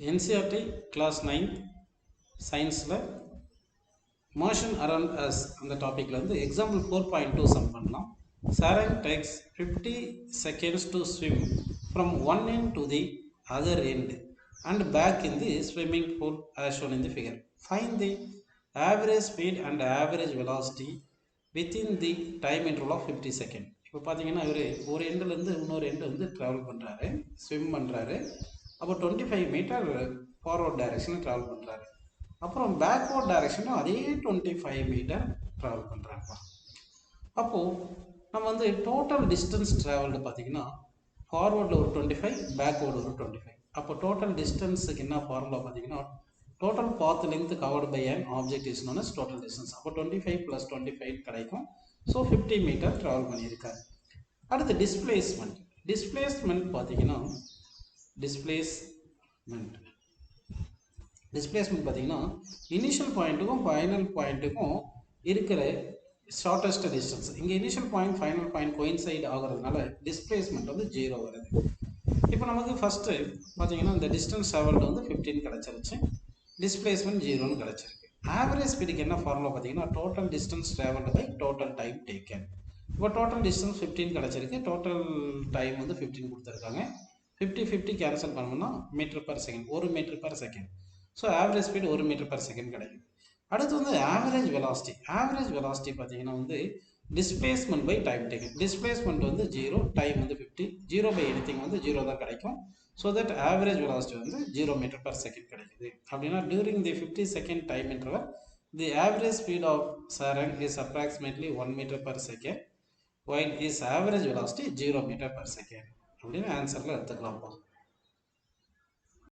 NCERT class 9th scienceல motion around us அந்த டாபிக்ல வந்து example 4.2 sum பண்ணலாம். Sarang takes 50 seconds to swim from one end to the other end and back in the swimming pool as shown in the figure. Find the average speed and average velocity within the time interval of 50 seconds. இப்போ பார்த்தீங்கன்னா இவர் ஒரு எண்டுலேருந்து இன்னொரு end வந்து travel பண்ணுறாரு, swim பண்ணுறாரு. அப்போ 25 metre forward டைரெக்ஷனில் ட்ராவல் பண்ணுறாரு. அப்புறம் பேக்வர்ட் டைரெக்ஷனும் அதே 25 மீட்டர் ட்ராவல் பண்ணுறாங்க. அப்போது நம்ம வந்து டோட்டல் டிஸ்டன்ஸ் ட்ராவல்டு பார்த்தீங்கன்னா ஃபார்வர்டில் ஒரு 25, பேக்வர்டு ஒரு 25. அப்போ டோட்டல் டிஸ்டன்ஸுக்கு என்ன ஃபார்முலா பார்த்தீங்கன்னா total path length covered by an object is known as total distance. அப்போ 25 + 25 கிடைக்கும். ஸோ 50 மீட்டர் ட்ராவல் பண்ணியிருக்காரு. அடுத்து டிஸ்பிளேஸ்மெண்ட். டிஸ்பிளேஸ்மெண்ட் பார்த்தீங்கன்னா டிஸ்பிளேஸ்மெண்ட் பார்த்தீங்கன்னா இனிஷியல் பாயிண்ட்டுக்கும் ஃபைனல் பாயிண்ட்டுக்கும் இருக்கிற ஷார்ட்டஸ்ட் டிஸ்டன்ஸ். இங்கே initial point final point coincide ஆகிறதுனால டிஸ்பிளேஸ்மெண்ட் வந்து 0 வருது. இப்போ நமக்கு ஃபஸ்ட்டு பார்த்தீங்கன்னா இந்த டிஸ்டன்ஸ் ட்ராவல்டு வந்து 15 கிடச்சிருச்சு, டிஸ்பிளேஸ்மெண்ட் 0ன்னு கிடச்சிருக்கு. ஆவரேஜ் ஸ்பீடுக்கு என்ன ஃபார்முலா பார்த்தீங்கன்னா total distance travelled by total time taken. இப்போ டோட்டல் டிஸ்டன்ஸ் 15 கிடச்சிருக்கு, டோட்டல் டைம் வந்து 15 கொடுத்துருக்காங்க. 50 கேன்சல் பண்ணோம்னா metre per second, 1 metre per second. So average speed 1 metre per second கிடைக்கும். அடுத்து வந்து ஆவரேஜ் வெலாசிட்டி. ஆவரேஜ் வெலாசிட்டி பார்த்தீங்கன்னா வந்து displacement by time taken. Displacement வந்து 0, டைம் வந்து 50, 0 பை எனிதிங் வந்து 0 தான் கிடைக்கும். ஸோ தட் ஆவரேஜ் வெலாசிட்டி வந்து 0 மீட்டர் பர் செகண்ட் கிடைக்குது. அப்படின்னா during the 50 second time interval the average speed of Sarang is approximately 1 metre per second while his average velocity 0 metre per second அப்படின்னு ஆன்சரில் எடுத்துக்கலாம்ப்பா.